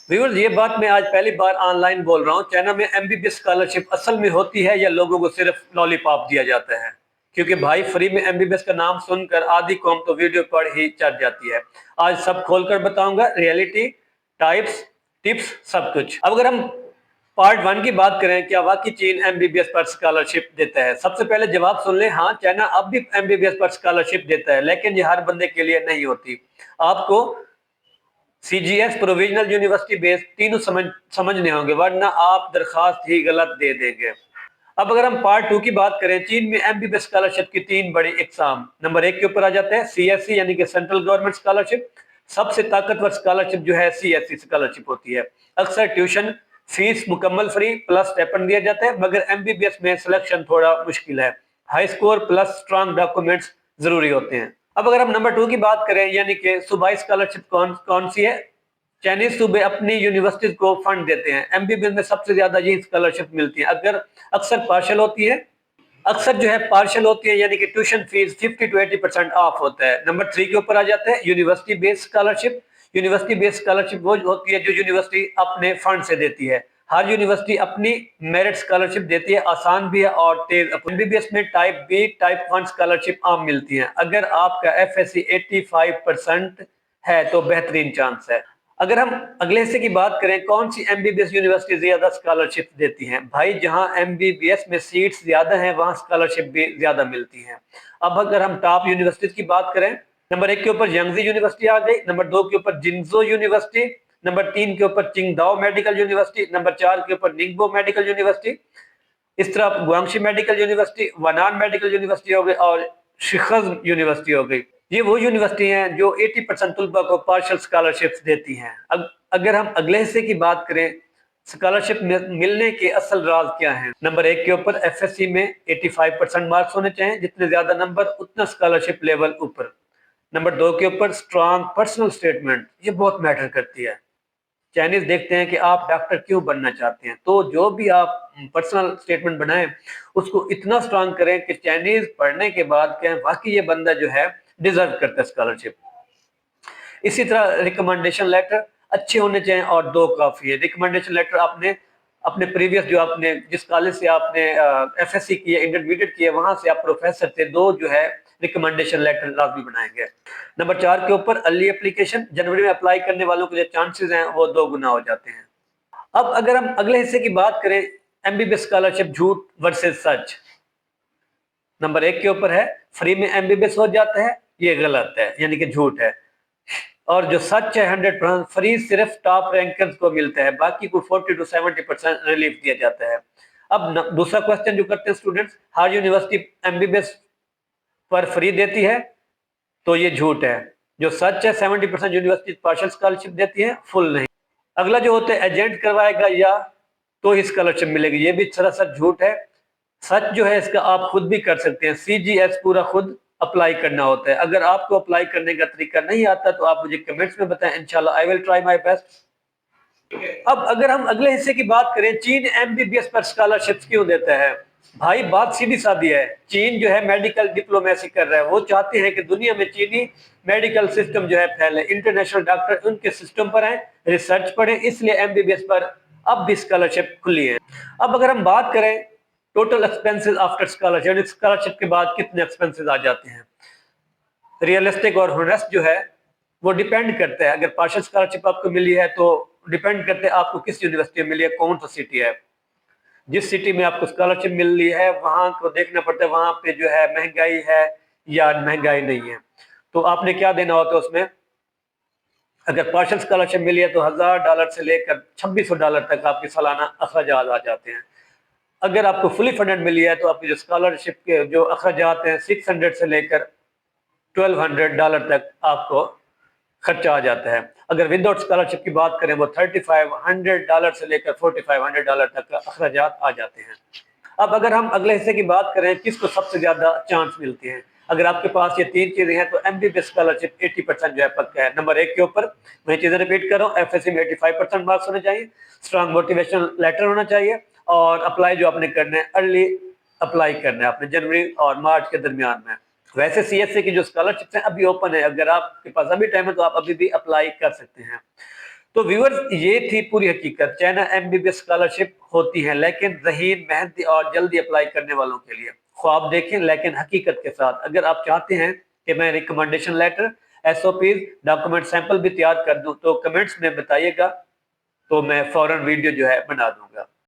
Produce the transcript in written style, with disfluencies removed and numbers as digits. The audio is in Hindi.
व्यूअर्स, ये बात मैं आज पहली बार ऑनलाइन बोल रहा हूँ। चाइना में एमबीबीएस स्कॉलरशिप असल में होती है या लोगों को सिर्फ लॉलीपॉप दिया जाता है? क्योंकि भाई फ्री में एमबीबीएस का नाम सुनकर आधी कौम तो वीडियो पर ही चढ़ जाती है। आज सब खोलकर बताऊंगा, रियलिटी, टाइप्स, टिप्स, सब कुछ। अब अगर हम पार्ट 1 की बात करें, क्या वाकई चीन एमबीबीएस पर स्कॉलरशिप देता है? सबसे पहले जवाब सुन ले, हाँ, चाइना अब भी एमबीबीएस पर स्कॉलरशिप देता है, लेकिन ये हर बंदे के लिए नहीं होती। आपको सीजीएस, प्रोविजनल यूनिवर्सिटी बेस, तीनों समझने होंगे, वरना आप दरखास्त ही गलत दे देंगे। अब अगर हम पार्ट 2 की बात करें, चीन में एमबीबीएस स्कॉलरशिप की 3 बड़ी इकसाम। नंबर 1 के ऊपर आ जाते हैं सीएससी यानी कि सेंट्रल गवर्नमेंट स्कॉलरशिप। सबसे ताकतवर स्कॉलरशिप जो है सीएससी स्कॉलरशिप होती है। अक्सर ट्यूशन फीस मुकम्मल फ्री प्लस स्टाइपेंड दिया जाता है, मगर एमबीबीएस में सिलेक्शन थोड़ा मुश्किल है। High score plus strong documents जरूरी होते हैं। अब अगर हम नंबर 2 की बात करें, यानी कि सूबाई स्कॉलरशिप कौन कौन सी है? चाइनीज सूबे अपनी यूनिवर्सिटीज को फंड देते हैं। एमबीबीएस में सबसे ज्यादा यही स्कॉलरशिप मिलती है। अगर अक्सर पार्शल होती है, अक्सर जो है पार्शल होती है, यानी कि ट्यूशन फीस 50 to 80% ऑफ होता है। नंबर 3 के ऊपर आ जाता है university based scholarship. University based scholarship वो होती है जो यूनिवर्सिटी अपने फंड से देती है। हर यूनिवर्सिटी अपनी मेरिट स्कॉलरशिप देती है, आसान भी है और तेज। एमबीबीएस में टाइप बी, टाइप 1 स्कॉलरशिप आम मिलती है। अगर आपका एफएससी 85% है तो बेहतरीन चांस है। अगर हम अगले हिस्से की बात करें, कौन सी एमबीबीएस यूनिवर्सिटी ज्यादा स्कॉलरशिप देती हैं? भाई, जहां एमबीबीएस में सीट्स ज्यादा हैं वहां स्कॉलरशिप भी ज्यादा मिलती हैं। अब अगर हम टॉप यूनिवर्सिटीज की बात करें, नंबर 1 के ऊपर यंगजी यूनिवर्सिटी आ गई, नंबर 2 के ऊपर जिंगजो यूनिवर्सिटी, नंबर 3 के ऊपर चिंगदाओ मेडिकल यूनिवर्सिटी, नंबर 4 के ऊपर निंगबो मेडिकल यूनिवर्सिटी। इस तरह Guangxi medical university, Yunnan medical university हो गई और शिखज यूनिवर्सिटी हो गई। ये वो यूनिवर्सिटी हैं जो 80% तलबा को पार्शल स्कॉलरशिप्स देती हैं। अब अगर हम अगले हिस्से की बात करें, स्कॉलरशिप मिलने के असल राज क्या हैं? नंबर 1 के ऊपर एफएससी में 85% मार्क्स होने चाहिए। जितने ज्यादा नंबर उतना स्कॉलरशिप लेवल ऊपर। नंबर 2 के ऊपर स्ट्रॉन्ग पर्सनल स्टेटमेंट, ये बहुत मैटर करती है। चाइनीज देखते हैं कि आप डॉक्टर क्यों बनना चाहते हैं, तो जो भी आप पर्सनल स्टेटमेंट बनाएं उसको इतना स्ट्रांग करें कि चाइनीज पढ़ने के बाद कहें वाकई ये बंदा जो है डिजर्व करता है स्कॉलरशिप। इसी तरह रिकमेंडेशन लेटर अच्छे होने चाहिए और 2 काफी है। रिकमेंडेशन लेटर आपने अपने प्रीवियस जो आपने जिस कॉलेज से आपने एफएससी की है, इंटरमीडिएट की है, वहां से आप प्रोफेसर थे, 2 जो है रिकमेंडेशन लेटर लाजमी बनाएंगे। नंबर 4 के ऊपर अर्ली एप्लीकेशन, जनवरी में अप्लाई करने वालों के जो चांसेस हैं वो 2 गुना हो जाते हैं। अब अगर हम अगले हिस्से की बात करें, एमबीबीएस स्कॉलरशिप झूठ वर्सेस सच। नंबर 1 के ऊपर है फ्री में एमबीबीएस हो जाता है, ये गलत है, यानी कि झूठ है। और जो सच है 100% फ्री सिर्फ टॉप रैंकर्स को मिलता है, बाकी को 40 to 70% रिलीफ दिया जाता है। अब दूसरा क्वेश्चन जो करते हैं स्टूडेंट्स, हर यूनिवर्सिटी एमबीबीएस पर फ्री देती है, तो ये झूठ है। जो सच है 70% यूनिवर्सिटी पार्शियल स्कॉलरशिप देती है, फुल नहीं। अगला जो होता है एजेंट करवाएगा या तो ही स्कॉलरशिप मिलेगी, ये भी सरासर झूठ है। सच जो है इसका आप खुद भी कर सकते हैं। सीजीएस पूरा खुद अप्लाई करना होता है। अगर आपको अप्लाई करने का तरीका नहीं आता तो आप मुझे कमेंट्स में बताएं, इंशाल्लाह I will try my best. अब अगर हम अगले हिस्से की बात करें, चीन एमबीबीएस पर स्कॉलरशिप क्यों देता है? भाई बात सीधी सादी है। चीन जो है मेडिकल डिप्लोमेसी कर रहा है। वो चाहते हैं कि दुनिया में चीनी मेडिकल सिस्टम जो है फैले, इंटरनेशनल डॉक्टर उनके सिस्टम पर हैं, रिसर्च पढ़े, इसलिए एमबीबीएस पर अब भी स्कॉलरशिप खुली है। अब अगर हम बात करें total expenses after scholarship, scholarship के बाद कितने एक्सपेंसेस आ जाते हैं, रियलिस्टिक और होनेस्ट जो है वो डिपेंड करता है। अगर पार्शियल स्कॉलरशिप आपको मिली है तो डिपेंड करते हैं आपको किस यूनिवर्सिटी में मिली है, कौन सा सिटी है। जिस सिटी में आपको स्कॉलरशिप मिल रही है वहां को देखना पड़ता है वहां पे जो है महंगाई है या महंगाई नहीं है। तो आपने क्या देना होता है उसमें। अगर पार्शियल स्कॉलरशिप मिली है तो $1000 से लेकर $2600 तक आपके सालाना अखराजात आ जाते हैं। अगर आपको फुली फंडेड मिली है तो आपकी जो स्कॉलरशिप के जो अखराजात हैं 600 से लेकर $1200 तक आपको खर्चा आ जाता है। अगर विदाउट स्कॉलरशिप की बात करें वो $3500 से लेकर $4500 तक का अखराजात आ जाते हैं। अब अगर हम अगले हिस्से की बात करें किसको सबसे ज्यादा चांस मिलते हैं, अगर आपके पास ये 3 चीजें हैं तो एमबीबीएस स्कॉलरशिप 80% जो है पक्का है। नंबर 1 के ऊपर मैं चीजें रिपीट कर रहा हूँ, एफएससी में 85% मार्क्स होने चाहिए, स्ट्रॉन्ग मोटिवेशन लेटर होना चाहिए और अप्लाई जो आपने करना है अर्ली अप्लाई करना है आपने जनवरी और मार्च के दरमियान में। वैसे सीएससी की जो स्कॉलरशिप है अभी ओपन है, अगर आपके पास अभी टाइम है तो आप अभी भी अप्लाई कर सकते हैं। तो व्यूअर्स, ये थी पूरी हकीकत। चाइना एमबीबीएस स्कॉलरशिप होती है, लेकिन ज़हीन, मेहनती और जल्दी अप्लाई करने वालों के लिए। ख्वाब देखें लेकिन हकीकत के साथ। अगर आप चाहते हैं कि मैं recommendation letter, SOPs, document sample भी तैयार कर दूं, तो कमेंट्स में बताइएगा, तो मैं फौरन वीडियो जो है बना दूंगा।